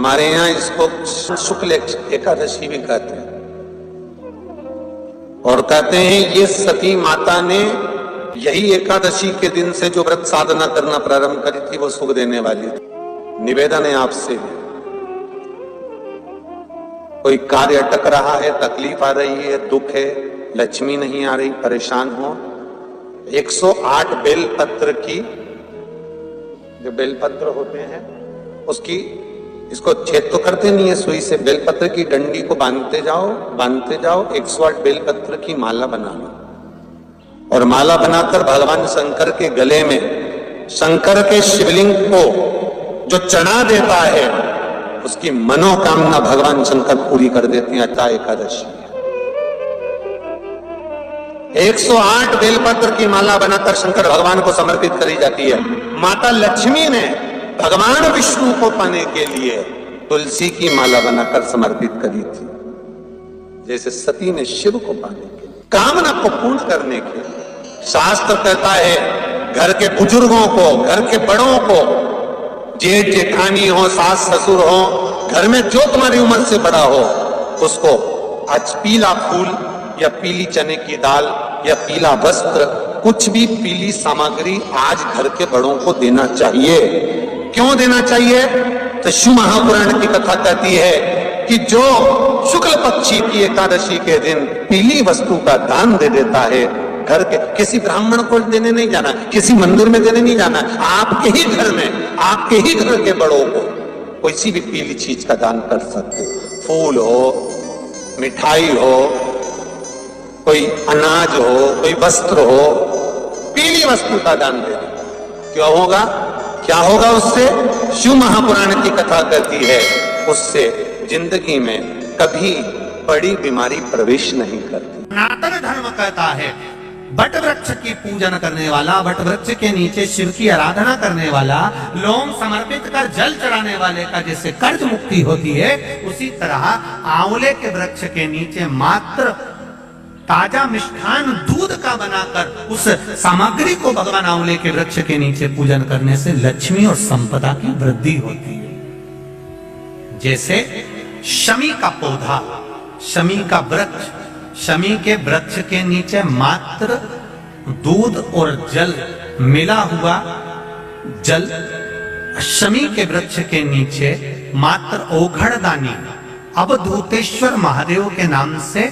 हमारे यहाँ इसको शुक्ल एकादशी भी कहते हैं, और कहते हैं ये सती माता ने यही एकादशी के दिन से जो व्रत साधना करना प्रारंभ करी थी वो सुख देने वाली थी। निवेदन है आपसे, कोई कार्य अटक रहा है, तकलीफ आ रही है, दुख है, लक्ष्मी नहीं आ रही, परेशान हो, 108 बेलपत्र की, जो बेलपत्र होते हैं उसकी, इसको छेद तो करते नहीं है सुई से, बेलपत्र की डंडी को बांधते जाओ 108 बेलपत्र की माला बना लो, और माला बनाकर भगवान शंकर के गले में, शंकर के शिवलिंग को जो चढ़ा देता है उसकी मनोकामना भगवान शंकर पूरी कर देते हैं। अट्ठा एकादशी 108 बेलपत्र की माला बनाकर शंकर भगवान को समर्पित करी जाती है। माता लक्ष्मी ने भगवान विष्णु को पाने के लिए तुलसी की माला बनाकर समर्पित करी थी, जैसे सती ने शिव को पाने के लिए, कामना को पूर्ण करने के लिए। शास्त्र कहता है घर के बुजुर्गों को, घर के बड़ों को, जेठ जेठानी हो, सास ससुर हो, घर में जो तुम्हारी उम्र से बड़ा हो, उसको आज पीला फूल या पीली चने की दाल या पीला वस्त्र, कुछ भी पीली सामग्री आज घर के बड़ों को देना चाहिए। क्यों देना चाहिए? तो शिव महापुराण की कथा कहती है कि जो शुक्ल पक्षी की एकादशी के दिन पीली वस्तु का दान दे देता है, घर के किसी ब्राह्मण को देने नहीं जाना, किसी मंदिर में देने नहीं जाना, आपके ही घर में, आपके ही घर के बड़ों को कोई भी पीली चीज का दान कर सकते। फूल हो, मिठाई हो, कोई अनाज हो, कोई वस्त्र हो, पीली वस्तु का दान दे दे। क्यों होगा? क्या होगा उससे? शिव महापुराण की कथा कहती है उससे जिंदगी में कभी बड़ी बीमारी प्रवेश नहीं करती। सनातन धर्म कहता है बट वृक्ष की पूजन करने वाला, बट वृक्ष के नीचे शिव की आराधना करने वाला, लोम समर्पित कर जल चढ़ाने वाले का जैसे कर्ज मुक्ति होती है, उसी तरह आंवले के वृक्ष के नीचे मात्र ताजा मिष्ठान दूध का बनाकर उस सामग्री को भगवान आंवले के वृक्ष के नीचे पूजन करने से लक्ष्मी और संपदा की वृद्धि होती है। जैसे शमी का पौधा, शमी का वृक्ष, शमी के वृक्ष के नीचे मात्र दूध और जल मिला हुआ जल, शमी के वृक्ष के नीचे मात्र ओघड़दानी अवधूतेश्वर महादेव के नाम से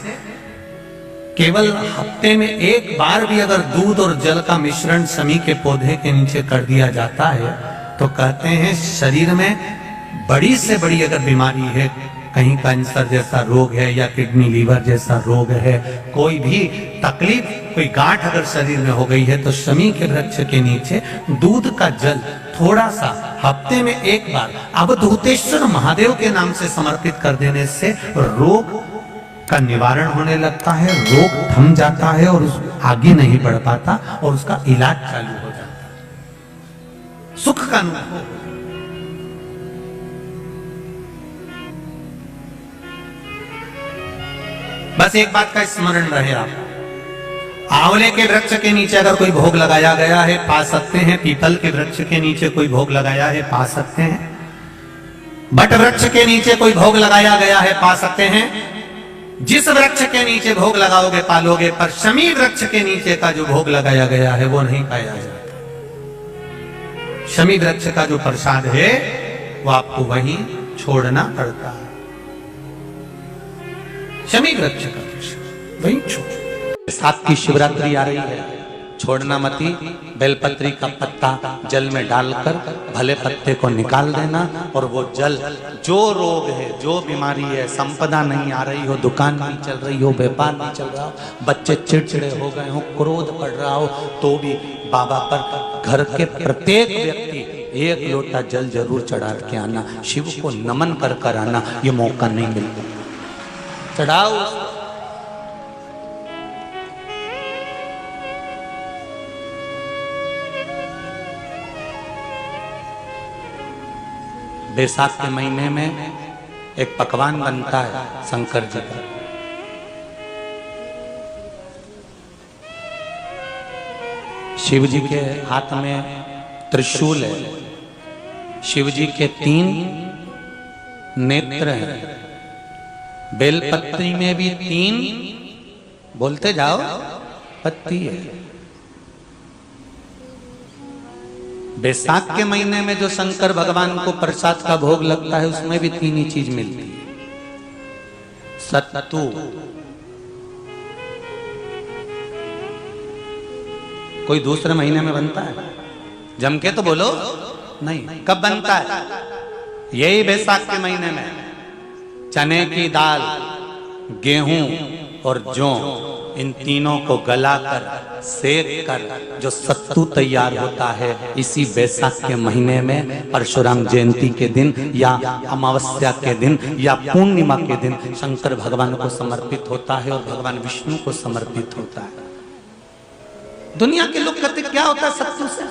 केवल हफ्ते में एक बार भी अगर दूध और जल का मिश्रण शमी के पौधे के नीचे कर दिया जाता है तो कहते हैं शरीर में बड़ी से बड़ी अगर बीमारी है, कहीं कैंसर जैसा रोग है या किडनी लीवर जैसा रोग है, कोई भी तकलीफ, कोई गांठ अगर शरीर में हो गई है, तो शमी के वृक्ष के नीचे दूध का जल थोड़ा सा हफ्ते में एक बार अवधूतेश्वर महादेव के नाम से समर्पित कर देने से रोग का निवारण होने लगता है, रोग थम जाता है और आगे नहीं बढ़ पाता और उसका इलाज चालू हो जाता है, सुख का अनुभव। बस एक बात का स्मरण रहे आप, आंवले के वृक्ष के नीचे अगर कोई भोग लगाया गया है पा सकते हैं, पीपल के वृक्ष के नीचे कोई भोग लगाया है पा सकते हैं, बट वृक्ष के नीचे कोई भोग लगाया गया है पा सकते हैं। जिस वृक्ष के नीचे भोग लगाओगे पालोगे, पर शमी वृक्ष के नीचे का जो भोग लगाया गया है वो नहीं पाया जाता। शमी वृक्ष का जो प्रसाद है वो आपको वहीं छोड़ना पड़ता है। शमी वृक्ष का प्रसाद वहीं छोड़। साथ की शिवरात्रि आ रही है, छोड़ना मती, बेलपत्री का पत्ता जल में डालकर भले पत्ते को निकाल देना, और वो जल, जो रोग है, जो बीमारी है, संपदा नहीं आ रही हो, दुकान नहीं चल रही हो, व्यापार नहीं चल रहा हो, बच्चे चिड़चिड़े हो गए हो, क्रोध पड़ रहा हो, तो भी बाबा पर घर के प्रत्येक व्यक्ति एक लोटा जल जरूर चढ़ा के आना, शिव को नमन कर कर आना। ये मौका नहीं मिलता, चढ़ाओ। बैसाख के महीने में एक पकवान बनता है शंकर जी का, शिव जी के हाथ में त्रिशूल है, शिव जी के 3 नेत्र हैं। बेलपत्री में भी 3, बोलते जाओ, पत्ती है। बैसाख के महीने में जो शंकर भगवान को प्रसाद का भोग लगता है उसमें भी 3 ही चीज मिलती है। सत्तू, कोई दूसरे महीने में बनता है? जम के तो बोलो नहीं। कब बनता है? यही बैसाख के महीने में। चने की दाल, गेहूं और जौ, इन तीनों को गलाकर सेक कर जो सत्तू तैयार होता है, इसी बैसाख के महीने में परशुराम जयंती के दिन या अमावस्या के दिन या पूर्णिमा के दिन शंकर भगवान को समर्पित होता है और भगवान विष्णु को समर्पित होता है। दुनिया के लोग कहते क्या होता है सत्तू से?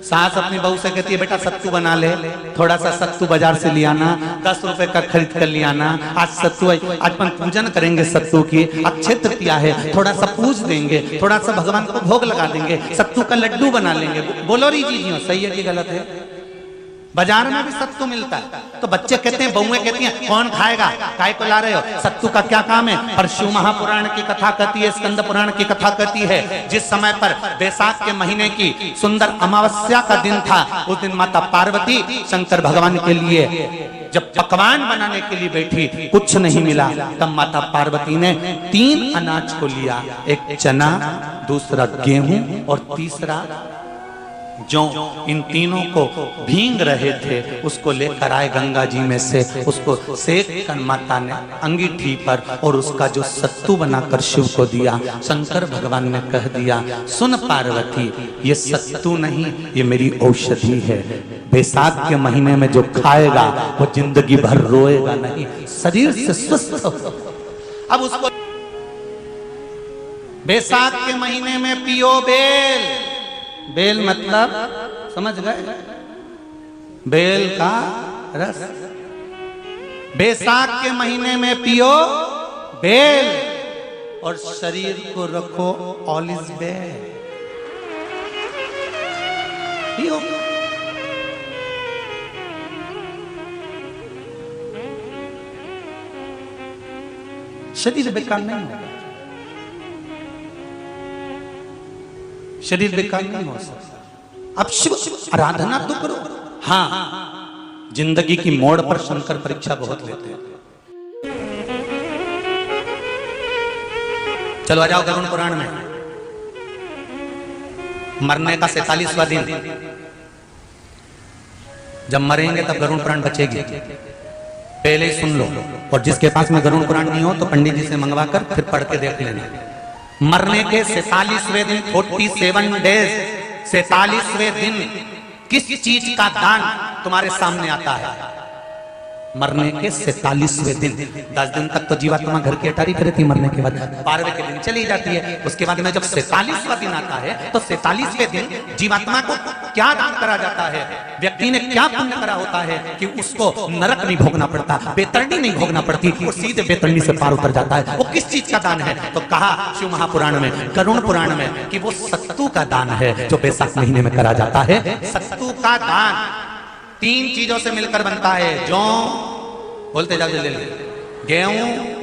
सास अपनी बहू से कहती है बेटा सत्तू बना ले, थोड़ा सा सत्तू बाजार से ले आना, 10 रुपए का खरीद कर ले आना। आज सत्तू, आज अपन पूजन करेंगे सत्तू की, अक्षय तृतीया है, थोड़ा सा पूज देंगे, थोड़ा सा भगवान को भोग लगा देंगे, सत्तू का लड्डू बना लेंगे। बोलो री जी, सही है कि गलत है? बाजार में भी सत्तू मिलता है तो बच्चे कहते हैं, बहुएं कहती हैं कौन खाएगा, काय को ला रहे हो, सत्तू का क्या काम है? और शिव महापुराण की कथा कहती है, स्कंद पुराण की कथा कहती है, जिस समय पर बैसाख के महीने की सुंदर अमावस्या का दिन था, उस दिन माता पार्वती शंकर भगवान के लिए जब पकवान बनाने के लिए बैठी, कुछ नहीं मिला, तब माता पार्वती ने 3 अनाज को लिया, एक चना, दूसरा गेहूं और तीसरा जो। इन तीनों को भींग रहे थे, उसको लेकर आए गंगा जी में से, उसको सेक कर माता ने अंगीठी पर और उसका जो सत्तू बनाकर शिव को दिया। शंकर भगवान ने कह दिया, सुन पार्वती, ये सत्तू नहीं, ये मेरी औषधि है। बैसाख के महीने में जो खाएगा वो जिंदगी भर रोएगा नहीं, शरीर से स्वस्थ हो। अब उसको बैसाख के महीने में पियो बेल। बेल मतलब समझ गए? बेल का रस। बैसाख के महीने में पियो बेल और शरीर को रखो ऑलिव बेल। पियो। शरीर बेकार नहीं होगा, शरीर बेकार नहीं हो सकता। अब शिव आराधना तो करो। हाँ, जिंदगी की मोड़ पर शंकर परीक्षा बहुत लेते हैं। चलो आ जाओ गरुड़ पुराण में। मरने का 47वां दिन, जब मरेंगे तब गरुड़ पुराण बचेगी, पहले ही सुन लो। और जिसके पास में गरुड़ पुराण नहीं हो तो पंडित जी से मंगवा कर फिर पढ़ के देख लेना। मरने के 47वें दिन, 47 डेज, 47वें दिन किस चीज का दान तुम्हारे सामने आता है? मरने के 47वें दिन। 10 दिन तक तो जीवात्मा घर की अटारी करती, मरने के बाद 12वें के दिन चली जाती है। उसके बाद में जब 47वां दिन आता है तो 47वें दिन जीवात्मा को क्या दान करा जाता है? व्यक्ति ने क्या पुण्य करा होता है कि उसको नरक नहीं भोगना पड़ता, बेतरणी नहीं भोगना पड़ती, वो सीधे बेतरणी से पार उतर जाता है। वो किस चीज का दान है? तो कहा शिव महापुराण में, गरुड़ पुराण में, कि वो सत्तू का दान है जो बैसाख महीने में करा जाता है। सत्तू का दान 3 चीजों से मिलकर बनता है। जौ, बोलते जाओ जल्दी, गेहूं,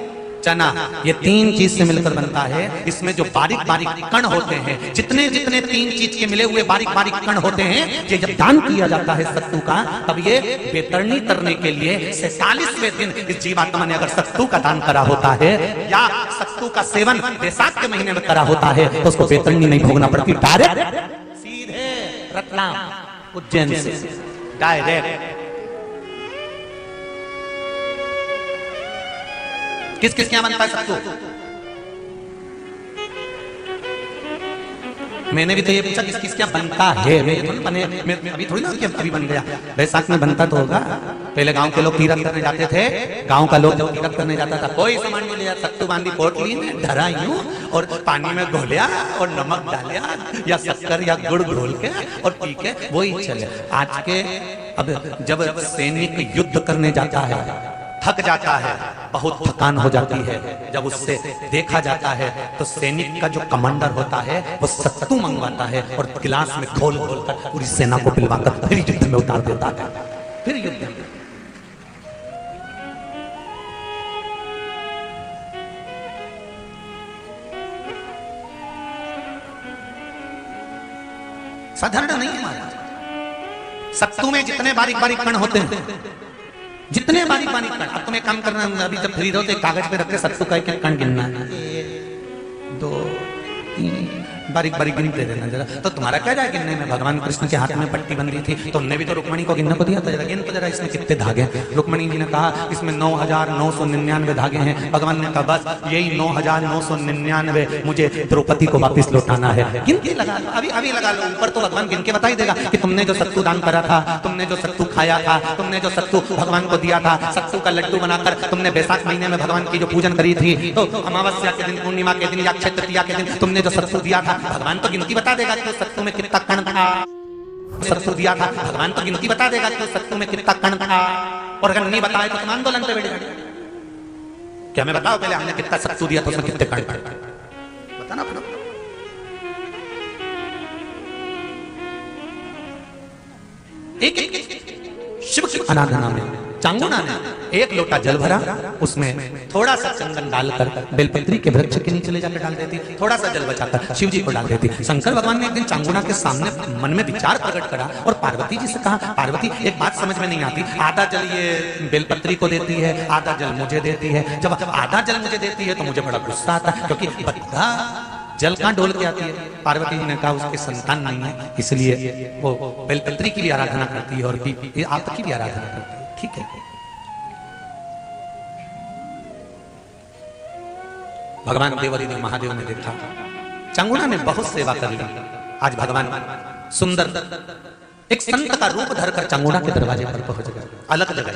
चना, ये 3 चीज से मिलकर बनता है। इसमें जो बारीक बारीक कण होते हैं, जितने जितने 3 चीज के मिले हुए बारीक बारीक कण होते हैं, ये जब दान किया जाता है सत्तू का, तब ये बेतरणी करने के लिए 47वें दिन इस जीवात्मा ने अगर सत्तू का दान करा होता है या सत्तू का सेवन बैसाख के महीने में करा होता है तो उसको बेतरणी नहीं भोगना पड़ती, डायरेक्ट सीधे रतलाम उज्जैन से डायरेक्ट। किस किस क्या बनता है सत्तू? मैंने भी तो ये पूछा किस किस क्या बनता है। मैं अभी थोड़ी ना कि अभी बन गया, बैसाख में बनता तो होगा। पहले गांव के लोग तीरथ करने जाते थे, गांव का लोग जब तीरथ करने जाता था कोई सामान नहीं लिया, सत्तू बांधी पोटली में धरा यूं और पानी में घोलिया और नमक डालिया या शक्कर या गुड़ घोल के और पी के वही चले। आज के अब जब सैनिक युद्ध करने जाता है, थक जाता है, बहुत थकान हो जाती है, जब उससे देखा जाता है तो सैनिक का जो कमांडर होता है वो सत्तू मंगवाता है और गिलास में खोल खोल कर पूरी सेना को पिलवाकर फिर युद्ध में उतार देता है। फिर युद्ध में साधारण नहीं है महाराज। सत्तू में जितने बारीक बारीक कण होते हैं, जितने बारीक बारीक कण, अब तुम्हें काम करना, अभी जब फ्री रहो तो कागज पे रख के सत्तू का एक कण गिनना है, 1 2 3 बारीक बारीक गिनते रहना जरा। तो तुम्हारा क्या जाए गिनने में? भगवान कृष्ण के हाथ में पट्टी बंधी थी, तो उनने भी तो रुक्मणी को गिनने को दिया था, जरा गिन तो जरा इसमें कितने धागे। रुक्मणी जी ने कहा इसमें 9,999 धागे हैं। भगवान ने कहा बस यही 9,999 मुझे द्रौपदी को वापस लौटाना है। गिनती लगा लो, अभी अभी लगा लो। ऊपर तो भगवान गिन के बता ही देगा कि तुमने जो सत्तू दान करा था, तुमने जो सत्तू खाया था, तुमने जो सत्तू भगवान को दिया था, सत्तू का लड्डू बनाकर तुमने बैसाख महीने में भगवान की जो पूजन करी थी, तो अमावस्या के दिन, पूर्णिमा के दिन या अक्षय तृतीया के दिन तुमने जो सत्तू दिया था, भगवान तो गिनती बता देगा कि सत्तू में कितना कण था। सत्तू दिया था, भगवान तो गिनती बता देगा कि सत्तू में कितना कण था। और अगर नहीं बताए तो तुम आंदोलन पे बैठ जाओगे। क्या मैं बताओ पहले हमने कितना सत्तू दिया तो उसमें कितने कण थे, बताना पड़ा। एक शिव की आराधना में चांगुना ने 1 लोटा जल भरा, उसमें थोड़ा सा चंदन डालकर बेलपत्री के वृक्ष के नीचे ले जाकर डाल देती, थोड़ा सा जल बचाकर शिव जी को डाल देती। शंकर भगवान ने एक दिन चांगुना के सामने मन में विचार प्रकट करा और पार्वती जी से कहा, पार्वती एक बात समझ में नहीं आती, आधा जल ये बेलपत्री को देती है, आधा जल मुझे देती है। जब आधा जल मुझे देती है तो मुझे बड़ा गुस्सा आता है, क्योंकि बद्धा जल कहां डोल के आती है। पार्वती जी ने कहा उसके संतान नहीं है, इसलिए वो बेलपत्री की भी आराधना करती है और आपकी भी आराधना करती है। ठीक है, भगवान देवादिदेव महादेव ने देखा चांगुना ने बहुत सेवा कर ली। आज भगवान सुंदर एक संत का रूप धरकर चांगुना के दरवाजे पर पहुंच गए, अलग जगह।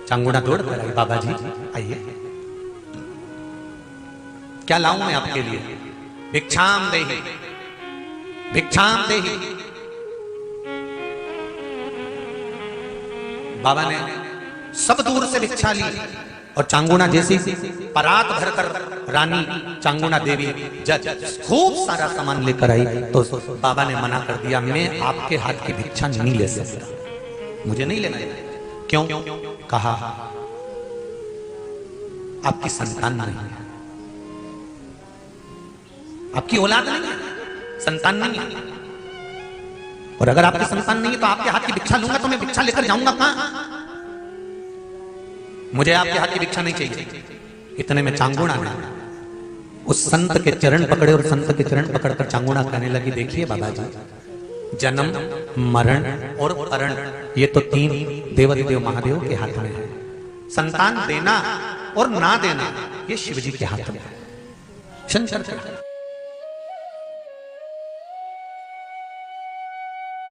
चांगुना दौड़ कर आई, बाबा जी आइए, क्या लाऊं मैं आपके लिए? भिक्षाम देहि, भिक्षाम देहि। बाबा ने सब दूर से भिक्षा ली और चांगुना जैसी परात भरकर रानी चांगुना देवी जज खूब सारा सामान लेकर आई, तो बाबा ने मना कर दिया, मैं आपके हाथ की भिक्षा नहीं ले सकता, मुझे नहीं लेना। क्यों? कहा आपकी संतान नहीं है, आपकी औलाद नहीं है, संतान नहीं है। और अगर आपकी संतान नहीं है तो आपके हाथ की भिक्षा लूंगा तो मैं भिक्षा लेकर जाऊंगा कहां? मुझे आपके हाथ की भिक्षा नहीं चाहिए। इतने में चांगुना ने उस संत के चरण पकड़े और संत के चरण पकड़कर चांगुना कहने लगी, देखिए बाबा जी, जन्म, मरण और परण ये तो 3 देवादिदेव महादेव के हाथ में है। संतान देना और ना देना ये शिव जी के हाथ में है, शंकर के।